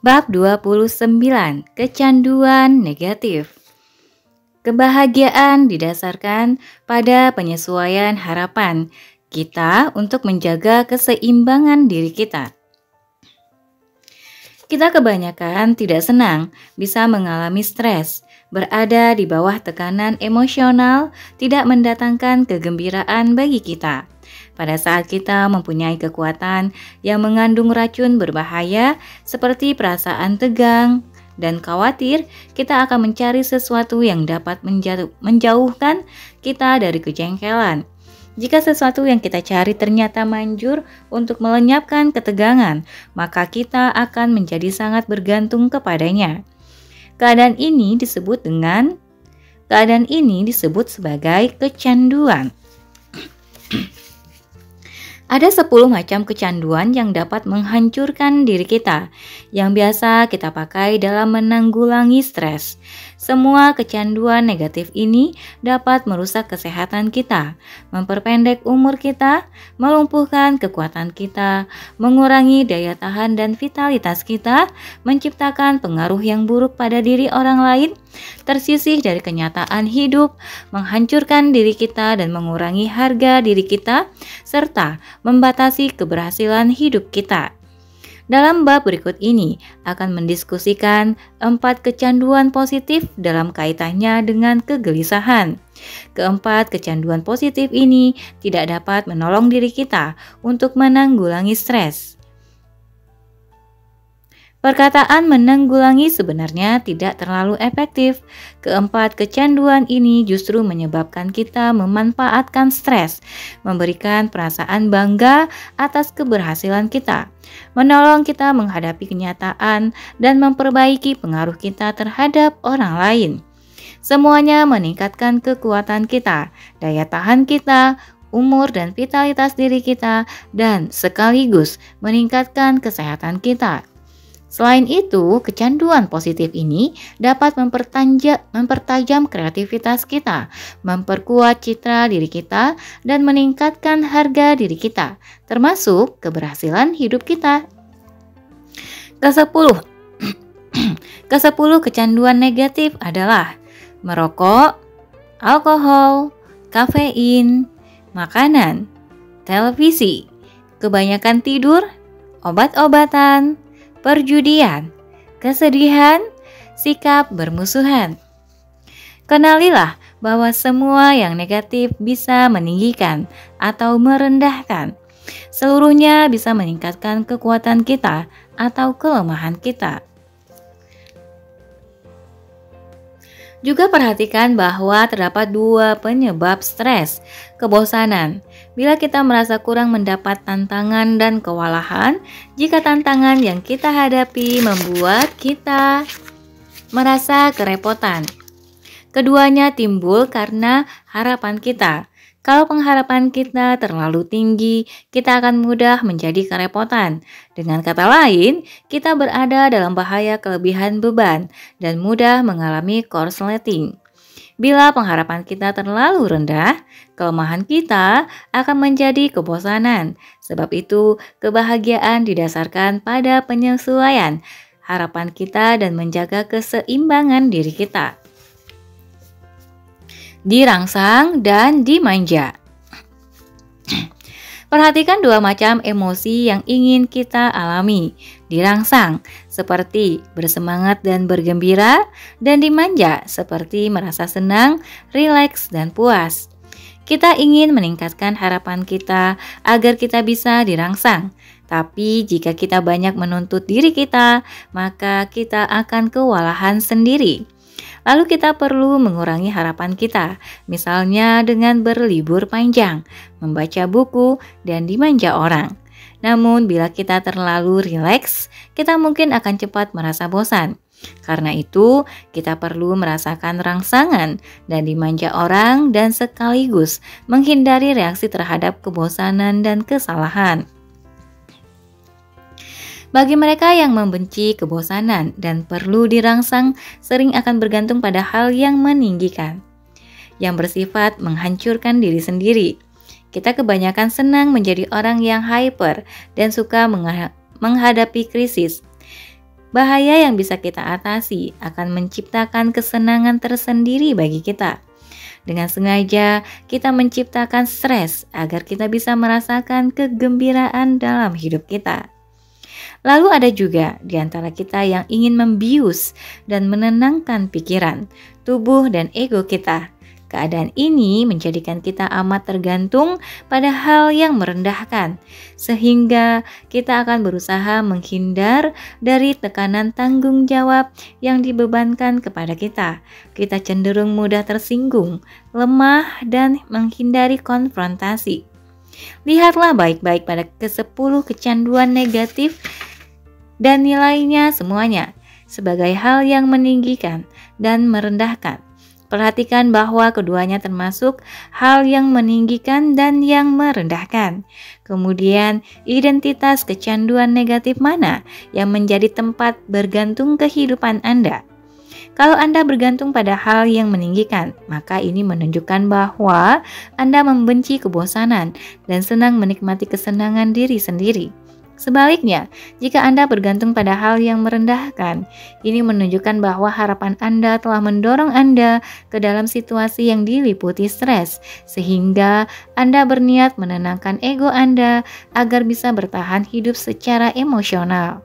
Bab 29. Kecanduan negatif. Kebahagiaan didasarkan pada penyesuaian harapan kita untuk menjaga keseimbangan diri kita. Kita kebanyakan tidak senang, bisa mengalami stres, berada di bawah tekanan emosional, tidak mendatangkan kegembiraan bagi kita. Pada saat kita mempunyai kekuatan yang mengandung racun berbahaya seperti perasaan tegang dan khawatir, kita akan mencari sesuatu yang dapat menjauhkan kita dari kejengkelan. Jika sesuatu yang kita cari ternyata manjur untuk melenyapkan ketegangan, maka kita akan menjadi sangat bergantung kepadanya. Keadaan ini disebut sebagai kecanduan. Ada 10 macam kecanduan yang dapat menghancurkan diri kita, yang biasa kita pakai dalam menanggulangi stres. Semua kecanduan negatif ini dapat merusak kesehatan kita, memperpendek umur kita, melumpuhkan kekuatan kita, mengurangi daya tahan dan vitalitas kita, menciptakan pengaruh yang buruk pada diri orang lain, tersisih dari kenyataan hidup, menghancurkan diri kita dan mengurangi harga diri kita, serta membatasi keberhasilan hidup kita. Dalam bab berikut ini akan mendiskusikan 4 kecanduan positif dalam kaitannya dengan kegelisahan. Keempat kecanduan positif ini tidak dapat menolong diri kita untuk menanggulangi stres. Perkataan menanggulangi sebenarnya tidak terlalu efektif. Keempat kecanduan ini justru menyebabkan kita memanfaatkan stres, memberikan perasaan bangga atas keberhasilan kita, menolong kita menghadapi kenyataan, dan memperbaiki pengaruh kita terhadap orang lain. Semuanya meningkatkan kekuatan kita, daya tahan kita, umur dan vitalitas diri kita, dan sekaligus meningkatkan kesehatan kita. Selain itu, kecanduan positif ini dapat mempertajam kreativitas kita, memperkuat citra diri kita, dan meningkatkan harga diri kita, termasuk keberhasilan hidup kita. Ke-10 kecanduan negatif adalah merokok, alkohol, kafein, makanan, televisi, kebanyakan tidur, obat-obatan, perjudian, kesedihan, sikap bermusuhan. Kenalilah bahwa semua yang negatif bisa meninggikan atau merendahkan. Seluruhnya bisa meningkatkan kekuatan kita atau kelemahan kita. Juga perhatikan bahwa terdapat 2 penyebab stres, kebosanan. Bila kita merasa kurang mendapat tantangan dan kewalahan, jika tantangan yang kita hadapi membuat kita merasa kerepotan. Keduanya timbul karena harapan kita. Kalau pengharapan kita terlalu tinggi, kita akan mudah menjadi kerepotan. Dengan kata lain, kita berada dalam bahaya kelebihan beban dan mudah mengalami korsleting. Bila pengharapan kita terlalu rendah, kelemahan kita akan menjadi kebosanan. Sebab itu, kebahagiaan didasarkan pada penyesuaian harapan kita dan menjaga keseimbangan diri kita. Dirangsang dan dimanja. Perhatikan 2 macam emosi yang ingin kita alami. Dirangsang seperti bersemangat dan bergembira, dan dimanja seperti merasa senang, rileks, dan puas. Kita ingin meningkatkan harapan kita agar kita bisa dirangsang. Tapi jika kita banyak menuntut diri kita, maka kita akan kewalahan sendiri. Lalu kita perlu mengurangi harapan kita, misalnya dengan berlibur panjang, membaca buku, dan dimanja orang. Namun bila kita terlalu rileks, kita mungkin akan cepat merasa bosan. Karena itu, kita perlu merasakan rangsangan dan dimanja orang dan sekaligus menghindari reaksi terhadap kebosanan dan kesalahan. Bagi mereka yang membenci kebosanan dan perlu dirangsang, sering akan bergantung pada hal yang meninggikan, yang bersifat menghancurkan diri sendiri. Kita kebanyakan senang menjadi orang yang hyper dan suka menghadapi krisis. Bahaya yang bisa kita atasi akan menciptakan kesenangan tersendiri bagi kita. Dengan sengaja, kita menciptakan stres agar kita bisa merasakan kegembiraan dalam hidup kita. Lalu ada juga di antara kita yang ingin membius dan menenangkan pikiran, tubuh, dan ego kita. Keadaan ini menjadikan kita amat tergantung pada hal yang merendahkan, sehingga kita akan berusaha menghindar dari tekanan tanggung jawab yang dibebankan kepada kita. Kita cenderung mudah tersinggung, lemah, dan menghindari konfrontasi. Lihatlah baik-baik pada ke-10 kecanduan negatif dan nilainya semuanya sebagai hal yang meninggikan dan merendahkan. Perhatikan bahwa keduanya termasuk hal yang meninggikan dan yang merendahkan. Kemudian, identitas kecanduan negatif mana yang menjadi tempat bergantung kehidupan Anda? Kalau Anda bergantung pada hal yang meninggikan, maka ini menunjukkan bahwa Anda membenci kebosanan dan senang menikmati kesenangan diri sendiri. Sebaliknya, jika Anda bergantung pada hal yang merendahkan, ini menunjukkan bahwa harapan Anda telah mendorong Anda ke dalam situasi yang diliputi stres, sehingga Anda berniat menenangkan ego Anda agar bisa bertahan hidup secara emosional.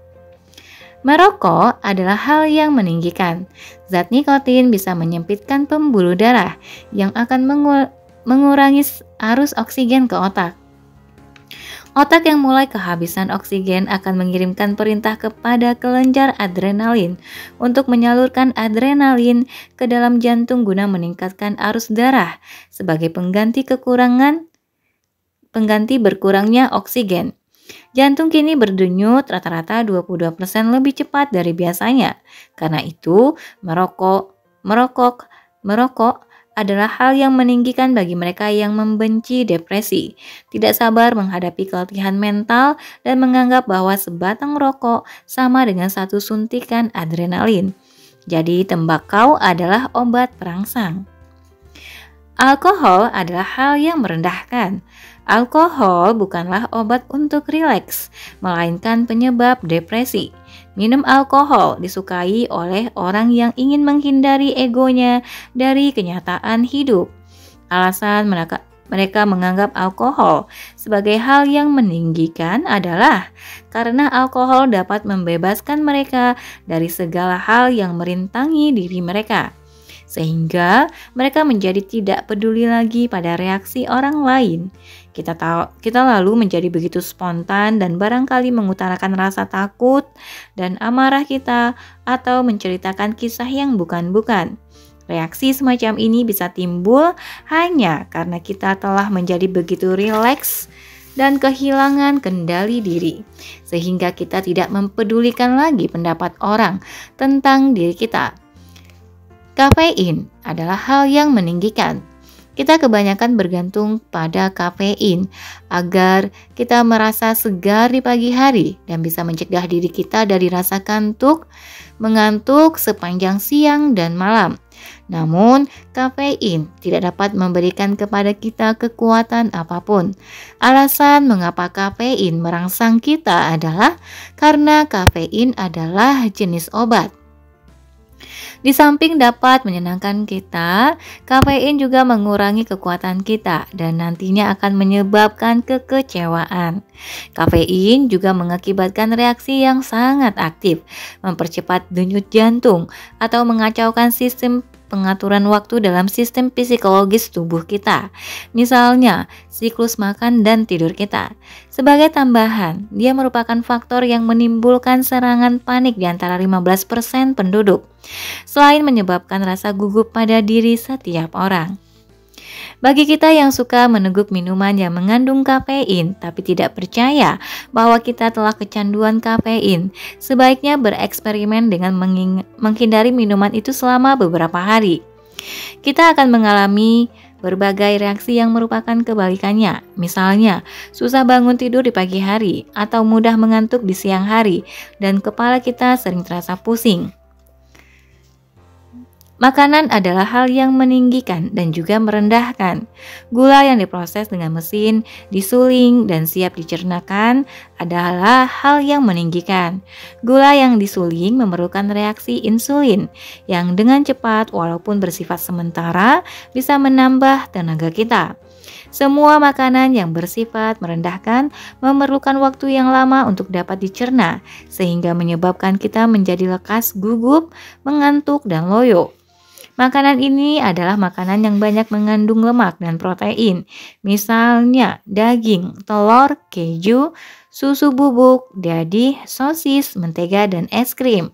Merokok adalah hal yang meninggikan. Zat nikotin bisa menyempitkan pembuluh darah yang akan mengurangi arus oksigen ke otak. Otak yang mulai kehabisan oksigen akan mengirimkan perintah kepada kelenjar adrenalin untuk menyalurkan adrenalin ke dalam jantung guna meningkatkan arus darah sebagai pengganti berkurangnya oksigen. Jantung kini berdenyut rata-rata 22% lebih cepat dari biasanya. Karena itu, merokok adalah hal yang meninggikan bagi mereka yang membenci depresi, tidak sabar menghadapi keletihan mental, dan menganggap bahwa sebatang rokok sama dengan satu suntikan adrenalin. Jadi tembakau adalah obat perangsang. Alkohol adalah hal yang merendahkan. Alkohol bukanlah obat untuk rileks, melainkan penyebab depresi. Minum alkohol disukai oleh orang yang ingin menghindari egonya dari kenyataan hidup. Alasan mereka menganggap alkohol sebagai hal yang meninggikan adalah karena alkohol dapat membebaskan mereka dari segala hal yang merintangi diri mereka, sehingga mereka menjadi tidak peduli lagi pada reaksi orang lain. Kita lalu menjadi begitu spontan dan barangkali mengutarakan rasa takut dan amarah kita atau menceritakan kisah yang bukan-bukan. Reaksi semacam ini bisa timbul hanya karena kita telah menjadi begitu rileks dan kehilangan kendali diri, sehingga kita tidak mempedulikan lagi pendapat orang tentang diri kita. Kafein adalah hal yang meninggikan. Kita kebanyakan bergantung pada kafein agar kita merasa segar di pagi hari dan bisa mencegah diri kita dari rasa mengantuk sepanjang siang dan malam. Namun, kafein tidak dapat memberikan kepada kita kekuatan apapun. Alasan mengapa kafein merangsang kita adalah karena kafein adalah jenis obat. Di samping dapat menyenangkan kita, kafein juga mengurangi kekuatan kita dan nantinya akan menyebabkan kekecewaan. Kafein juga mengakibatkan reaksi yang sangat aktif, mempercepat denyut jantung atau mengacaukan sistem pengaturan waktu dalam sistem psikologis tubuh kita, misalnya siklus makan dan tidur kita. Sebagai tambahan, dia merupakan faktor yang menimbulkan serangan panik di antara 15% penduduk, selain menyebabkan rasa gugup pada diri setiap orang. Bagi kita yang suka meneguk minuman yang mengandung kafein tapi tidak percaya bahwa kita telah kecanduan kafein, sebaiknya bereksperimen dengan menghindari minuman itu selama beberapa hari. Kita akan mengalami berbagai reaksi yang merupakan kebalikannya, misalnya susah bangun tidur di pagi hari atau mudah mengantuk di siang hari dan kepala kita sering terasa pusing. Makanan adalah hal yang meninggikan dan juga merendahkan. Gula yang diproses dengan mesin, disuling, dan siap dicernakan adalah hal yang meninggikan. Gula yang disuling memerlukan reaksi insulin yang dengan cepat walaupun bersifat sementara bisa menambah tenaga kita. Semua makanan yang bersifat merendahkan memerlukan waktu yang lama untuk dapat dicerna, sehingga menyebabkan kita menjadi lekas, gugup, mengantuk, dan loyo. Makanan ini adalah makanan yang banyak mengandung lemak dan protein, misalnya daging, telur, keju, susu bubuk, dadi, sosis, mentega, dan es krim.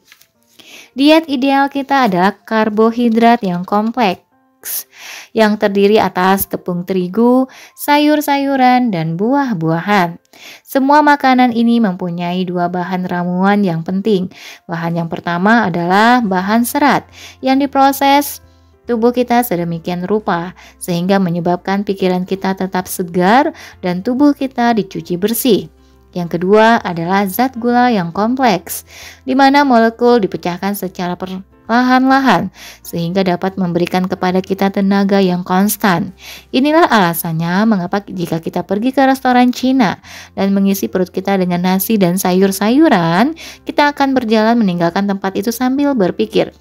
Diet ideal kita adalah karbohidrat yang kompleks, yang terdiri atas tepung terigu, sayur-sayuran, dan buah-buahan. Semua makanan ini mempunyai dua bahan ramuan yang penting. Bahan yang pertama adalah bahan serat yang diproses tubuh kita sedemikian rupa sehingga menyebabkan pikiran kita tetap segar dan tubuh kita dicuci bersih. Yang kedua adalah zat gula yang kompleks, di mana molekul dipecahkan secara perlahan-lahan sehingga dapat memberikan kepada kita tenaga yang konstan. Inilah alasannya mengapa jika kita pergi ke restoran Cina dan mengisi perut kita dengan nasi dan sayur-sayuran, kita akan berjalan meninggalkan tempat itu sambil berpikir,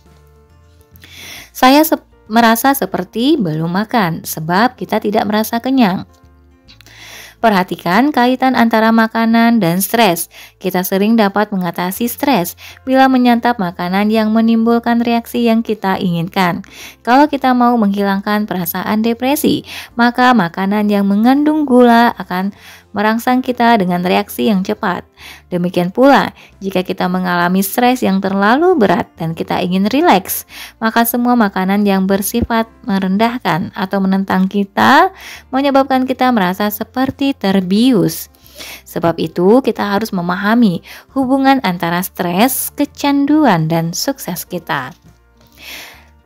saya merasa seperti belum makan sebab kita tidak merasa kenyang. Perhatikan kaitan antara makanan dan stres. Kita sering dapat mengatasi stres bila menyantap makanan yang menimbulkan reaksi yang kita inginkan. Kalau kita mau menghilangkan perasaan depresi, maka makanan yang mengandung gula akan merangsang kita dengan reaksi yang cepat. Demikian pula, jika kita mengalami stres yang terlalu berat dan kita ingin rileks, maka semua makanan yang bersifat merendahkan atau menentang kita menyebabkan kita merasa seperti terbius. Sebab itu, kita harus memahami hubungan antara stres, kecanduan, dan sukses kita.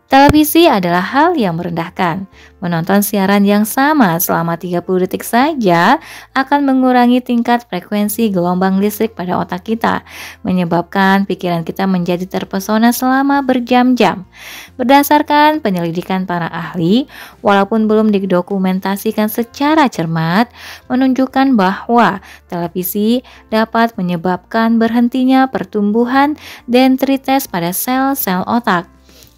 Televisi adalah hal yang merendahkan. Menonton siaran yang sama selama 30 detik saja akan mengurangi tingkat frekuensi gelombang listrik pada otak kita, menyebabkan pikiran kita menjadi terpesona selama berjam-jam. Berdasarkan penyelidikan para ahli, walaupun belum didokumentasikan secara cermat, menunjukkan bahwa televisi dapat menyebabkan berhentinya pertumbuhan dendrites pada sel-sel otak.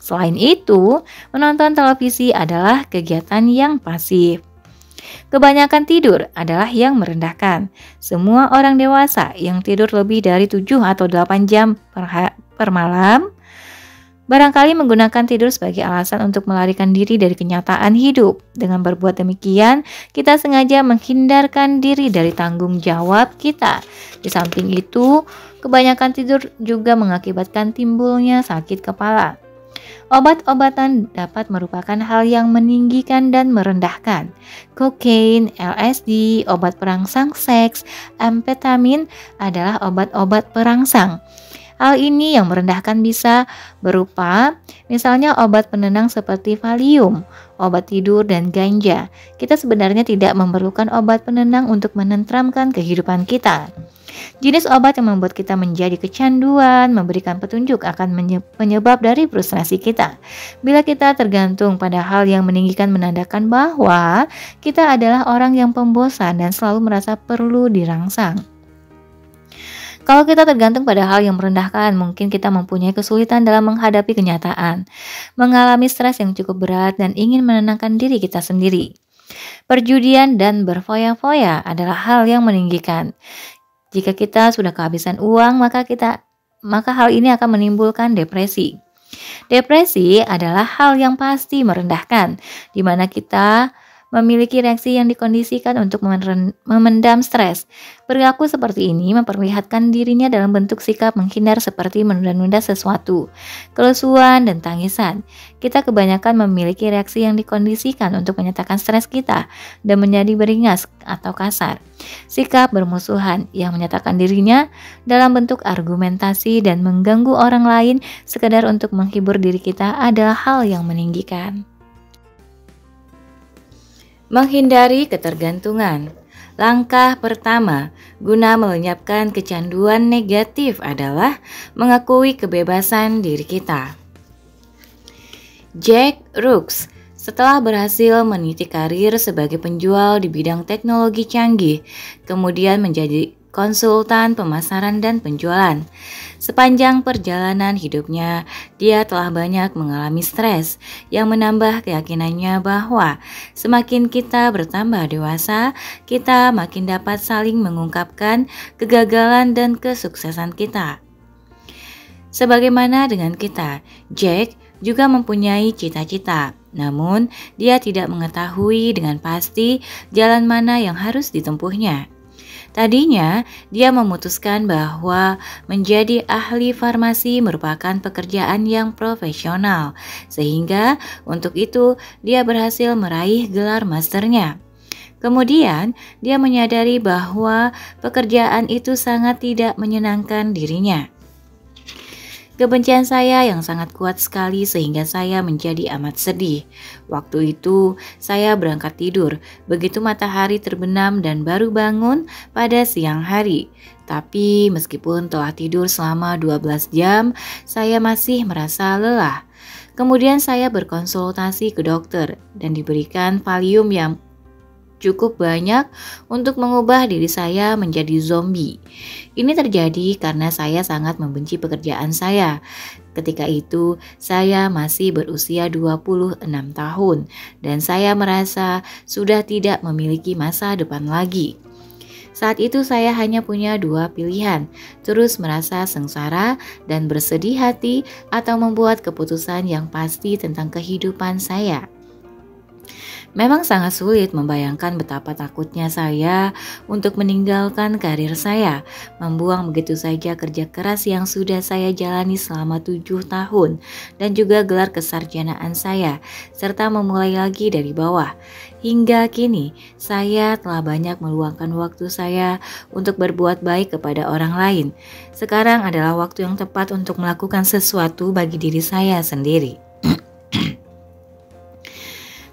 Selain itu, menonton televisi adalah kegiatan yang pasif. Kebanyakan tidur adalah yang merendahkan. Semua orang dewasa yang tidur lebih dari 7 atau 8 jam per malam barangkali menggunakan tidur sebagai alasan untuk melarikan diri dari kenyataan hidup. Dengan berbuat demikian, kita sengaja menghindarkan diri dari tanggung jawab kita. Di samping itu, kebanyakan tidur juga mengakibatkan timbulnya sakit kepala. Obat-obatan dapat merupakan hal yang meninggikan dan merendahkan. Kokain, LSD, obat perangsang seks, amfetamin adalah obat-obat perangsang. Hal ini yang merendahkan bisa berupa misalnya obat penenang seperti Valium, obat tidur, dan ganja. Kita sebenarnya tidak memerlukan obat penenang untuk menenteramkan kehidupan kita. Jenis obat yang membuat kita menjadi kecanduan memberikan petunjuk akan penyebab dari frustrasi kita. Bila kita tergantung pada hal yang meninggikan menandakan bahwa kita adalah orang yang pembosan dan selalu merasa perlu dirangsang. Kalau kita tergantung pada hal yang merendahkan, mungkin kita mempunyai kesulitan dalam menghadapi kenyataan, mengalami stres yang cukup berat, dan ingin menenangkan diri kita sendiri. Perjudian dan berfoya-foya adalah hal yang meninggikan. Jika kita sudah kehabisan uang, maka hal ini akan menimbulkan depresi. Depresi adalah hal yang pasti merendahkan, di mana kita memiliki reaksi yang dikondisikan untuk memendam stres. Perilaku seperti ini memperlihatkan dirinya dalam bentuk sikap menghindar seperti menunda-nunda sesuatu, kelesuan, dan tangisan. Kita kebanyakan memiliki reaksi yang dikondisikan untuk menyatakan stres kita dan menjadi beringas atau kasar. Sikap bermusuhan yang menyatakan dirinya dalam bentuk argumentasi dan mengganggu orang lain sekedar untuk menghibur diri kita adalah hal yang meninggikan. Menghindari ketergantungan. Langkah pertama guna melenyapkan kecanduan negatif adalah mengakui kebebasan diri kita. Jack Rooks setelah berhasil meniti karir sebagai penjual di bidang teknologi canggih, kemudian menjadi konsultan pemasaran dan penjualan. Sepanjang perjalanan hidupnya, dia telah banyak mengalami stres yang menambah keyakinannya bahwa semakin kita bertambah dewasa, kita makin dapat saling mengungkapkan kegagalan dan kesuksesan kita. Sebagaimana dengan kita, Jack juga mempunyai cita-cita. Namun, dia tidak mengetahui dengan pasti jalan mana yang harus ditempuhnya. Tadinya, dia memutuskan bahwa menjadi ahli farmasi merupakan pekerjaan yang profesional, sehingga untuk itu dia berhasil meraih gelar masternya. Kemudian, dia menyadari bahwa pekerjaan itu sangat tidak menyenangkan dirinya. Kebencian saya yang sangat kuat sekali sehingga saya menjadi amat sedih. Waktu itu saya berangkat tidur, begitu matahari terbenam dan baru bangun pada siang hari. Tapi meskipun telah tidur selama 12 jam, saya masih merasa lelah. Kemudian saya berkonsultasi ke dokter dan diberikan valium yang cukup banyak untuk mengubah diri saya menjadi zombie. Ini terjadi karena saya sangat membenci pekerjaan saya. Ketika itu, saya masih berusia 26 tahun dan saya merasa sudah tidak memiliki masa depan lagi. Saat itu saya hanya punya dua pilihan, terus merasa sengsara dan bersedih hati atau membuat keputusan yang pasti tentang kehidupan saya. Memang sangat sulit membayangkan betapa takutnya saya untuk meninggalkan karir saya, membuang begitu saja kerja keras yang sudah saya jalani selama 7 tahun dan juga gelar kesarjanaan saya, serta memulai lagi dari bawah. Hingga kini, saya telah banyak meluangkan waktu saya untuk berbuat baik kepada orang lain. Sekarang adalah waktu yang tepat untuk melakukan sesuatu bagi diri saya sendiri.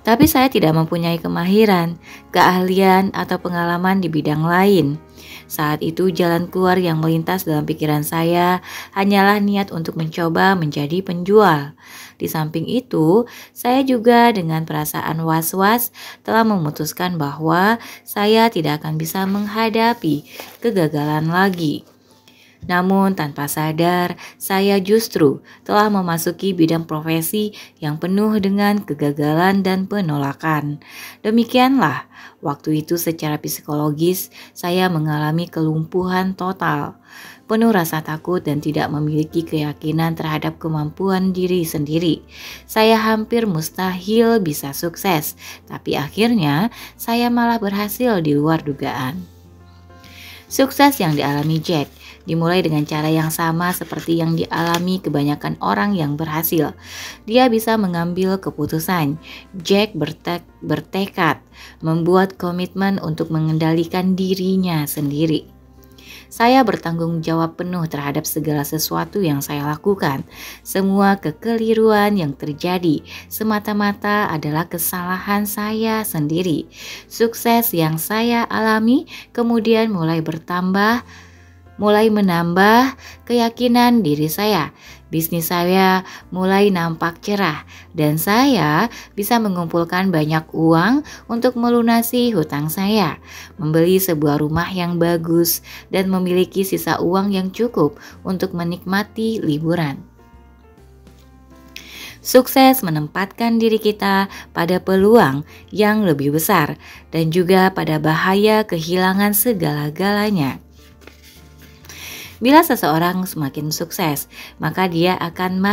Tapi saya tidak mempunyai kemahiran, keahlian, atau pengalaman di bidang lain. Saat itu jalan keluar yang melintas dalam pikiran saya hanyalah niat untuk mencoba menjadi penjual. Di samping itu, saya juga dengan perasaan was-was telah memutuskan bahwa saya tidak akan bisa menghadapi kegagalan lagi. Namun tanpa sadar, saya justru telah memasuki bidang profesi yang penuh dengan kegagalan dan penolakan. Demikianlah, waktu itu secara psikologis saya mengalami kelumpuhan total, penuh rasa takut dan tidak memiliki keyakinan terhadap kemampuan diri sendiri. Saya hampir mustahil bisa sukses, tapi akhirnya saya malah berhasil di luar dugaan. Sukses yang dialami Jack dimulai dengan cara yang sama seperti yang dialami kebanyakan orang yang berhasil. Dia bisa mengambil keputusan. Jack bertekad membuat komitmen untuk mengendalikan dirinya sendiri. Saya bertanggung jawab penuh terhadap segala sesuatu yang saya lakukan. Semua kekeliruan yang terjadi semata-mata adalah kesalahan saya sendiri. Sukses yang saya alami kemudian mulai menambah keyakinan diri saya. Bisnis saya mulai nampak cerah dan saya bisa mengumpulkan banyak uang untuk melunasi hutang saya, membeli sebuah rumah yang bagus dan memiliki sisa uang yang cukup untuk menikmati liburan. Sukses menempatkan diri kita pada peluang yang lebih besar dan juga pada bahaya kehilangan segala-galanya. Bila seseorang semakin sukses, maka dia akan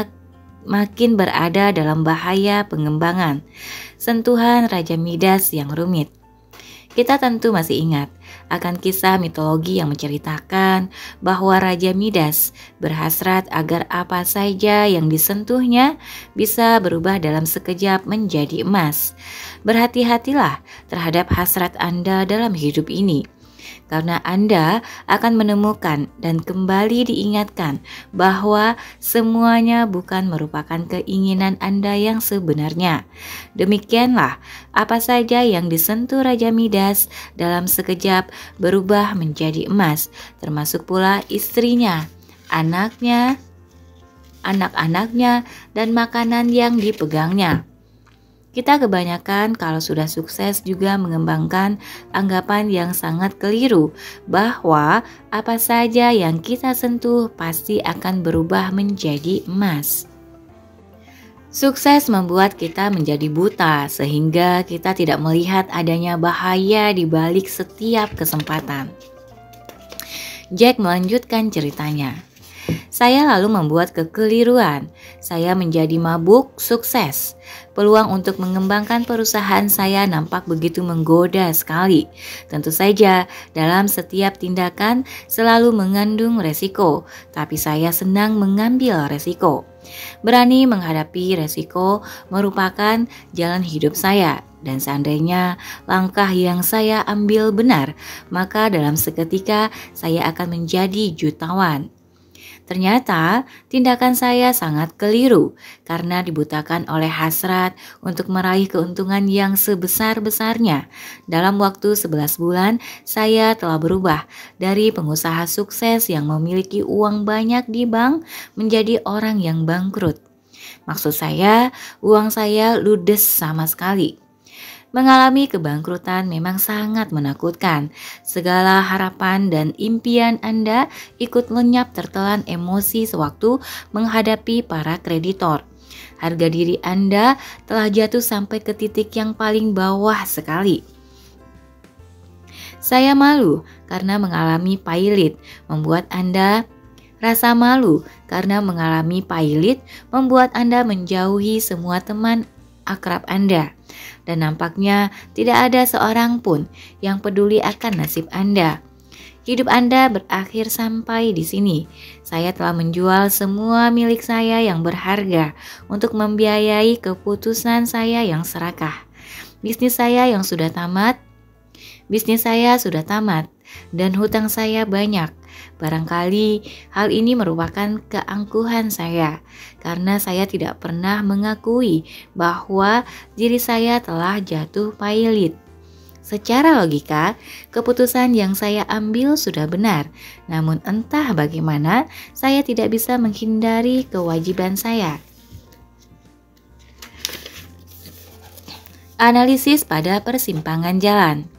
makin berada dalam bahaya pengembangan, sentuhan Raja Midas yang rumit. Kita tentu masih ingat akan kisah mitologi yang menceritakan bahwa Raja Midas berhasrat agar apa saja yang disentuhnya bisa berubah dalam sekejap menjadi emas. Berhati-hatilah terhadap hasrat Anda dalam hidup ini, karena Anda akan menemukan dan kembali diingatkan bahwa semuanya bukan merupakan keinginan Anda yang sebenarnya. Demikianlah, apa saja yang disentuh Raja Midas dalam sekejap berubah menjadi emas, termasuk pula istrinya, anaknya, anak-anaknya, dan makanan yang dipegangnya. Kita kebanyakan kalau sudah sukses juga mengembangkan anggapan yang sangat keliru bahwa apa saja yang kita sentuh pasti akan berubah menjadi emas. Sukses membuat kita menjadi buta sehingga kita tidak melihat adanya bahaya di balik setiap kesempatan. Jack melanjutkan ceritanya. Saya lalu membuat kekeliruan. Saya menjadi mabuk sukses. Peluang untuk mengembangkan perusahaan saya nampak begitu menggoda sekali. Tentu saja, dalam setiap tindakan selalu mengandung resiko, tapi saya senang mengambil resiko. Berani menghadapi resiko merupakan jalan hidup saya. Dan seandainya langkah yang saya ambil benar, maka dalam seketika saya akan menjadi jutawan. Ternyata tindakan saya sangat keliru karena dibutakan oleh hasrat untuk meraih keuntungan yang sebesar-besarnya. Dalam waktu 11 bulan, saya telah berubah dari pengusaha sukses yang memiliki uang banyak di bank menjadi orang yang bangkrut. Maksud saya, uang saya ludes sama sekali. Mengalami kebangkrutan memang sangat menakutkan. Segala harapan dan impian Anda ikut lenyap tertelan emosi sewaktu menghadapi para kreditor. Harga diri Anda telah jatuh sampai ke titik yang paling bawah sekali. Saya malu karena mengalami pailit, membuat Anda rasa malu karena mengalami pailit, membuat Anda menjauhi semua teman akrab Anda. Dan nampaknya tidak ada seorang pun yang peduli akan nasib Anda. Hidup Anda berakhir sampai di sini. Saya telah menjual semua milik saya yang berharga untuk membiayai keputusan saya yang serakah. Bisnis saya sudah tamat dan hutang saya banyak. Barangkali hal ini merupakan keangkuhan saya karena saya tidak pernah mengakui bahwa diri saya telah jatuh pailit. Secara logika, keputusan yang saya ambil sudah benar, namun entah bagaimana saya tidak bisa menghindari kewajiban saya. Analisis pada persimpangan jalan.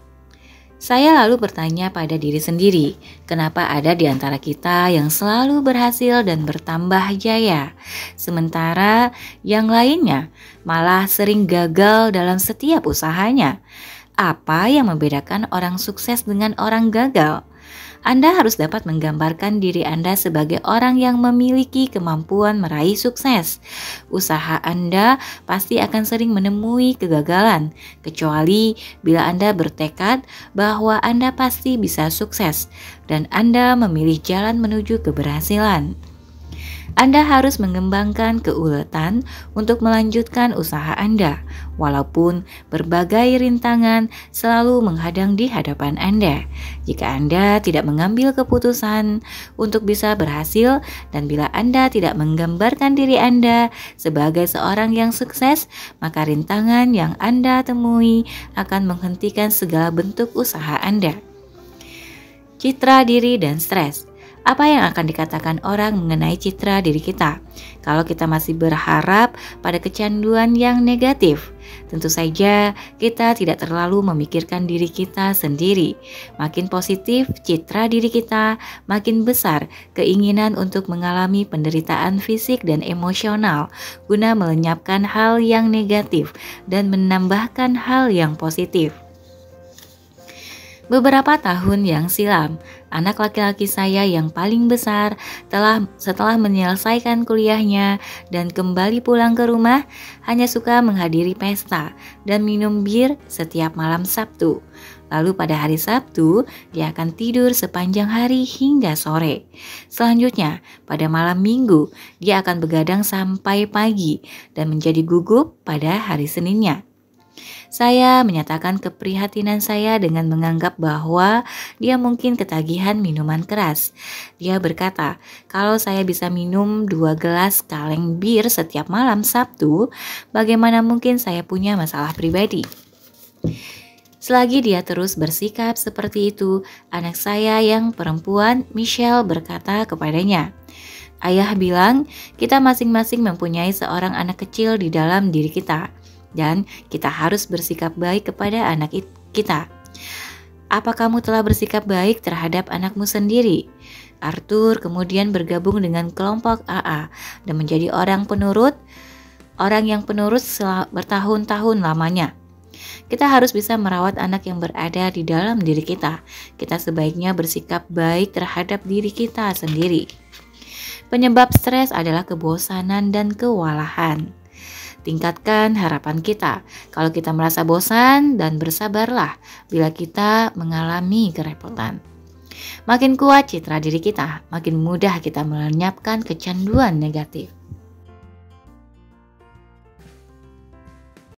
Saya lalu bertanya pada diri sendiri, kenapa ada di antara kita yang selalu berhasil dan bertambah jaya, sementara yang lainnya malah sering gagal dalam setiap usahanya. Apa yang membedakan orang sukses dengan orang gagal? Anda harus dapat menggambarkan diri Anda sebagai orang yang memiliki kemampuan meraih sukses. Usaha Anda pasti akan sering menemui kegagalan, kecuali bila Anda bertekad bahwa Anda pasti bisa sukses dan Anda memilih jalan menuju keberhasilan. Anda harus mengembangkan keuletan untuk melanjutkan usaha Anda, walaupun berbagai rintangan selalu menghadang di hadapan Anda. Jika Anda tidak mengambil keputusan untuk bisa berhasil, dan bila Anda tidak menggambarkan diri Anda sebagai seorang yang sukses, maka rintangan yang Anda temui akan menghentikan segala bentuk usaha Anda. Citra diri dan stres. Apa yang akan dikatakan orang mengenai citra diri kita kalau kita masih berharap pada kecanduan yang negatif? Tentu saja kita tidak terlalu memikirkan diri kita sendiri. Makin positif citra diri kita, makin besar keinginan untuk mengalami penderitaan fisik dan emosional guna melenyapkan hal yang negatif dan menambahkan hal yang positif. Beberapa tahun yang silam, anak laki-laki saya yang paling besar setelah menyelesaikan kuliahnya dan kembali pulang ke rumah, hanya suka menghadiri pesta dan minum bir setiap malam Sabtu. Lalu pada hari Sabtu, dia akan tidur sepanjang hari hingga sore. Selanjutnya, pada malam Minggu, dia akan begadang sampai pagi dan menjadi gugup pada hari Seninnya. Saya menyatakan keprihatinan saya dengan menganggap bahwa dia mungkin ketagihan minuman keras. Dia berkata, kalau saya bisa minum 2 gelas kaleng bir setiap malam Sabtu, bagaimana mungkin saya punya masalah pribadi? Selagi dia terus bersikap seperti itu, anak saya yang perempuan, Michelle, berkata kepadanya, Ayah bilang, kita masing-masing mempunyai seorang anak kecil di dalam diri kita, dan kita harus bersikap baik kepada anak kita. Apa kamu telah bersikap baik terhadap anakmu sendiri? Arthur kemudian bergabung dengan kelompok AA dan menjadi orang yang penurut bertahun-tahun lamanya. Kita harus bisa merawat anak yang berada di dalam diri kita. Kita sebaiknya bersikap baik terhadap diri kita sendiri. Penyebab stres adalah kebosanan dan kewalahan. Tingkatkan harapan kita. Kalau kita merasa bosan, dan bersabarlah bila kita mengalami kerepotan. Makin kuat citra diri kita, makin mudah kita melenyapkan kecanduan negatif.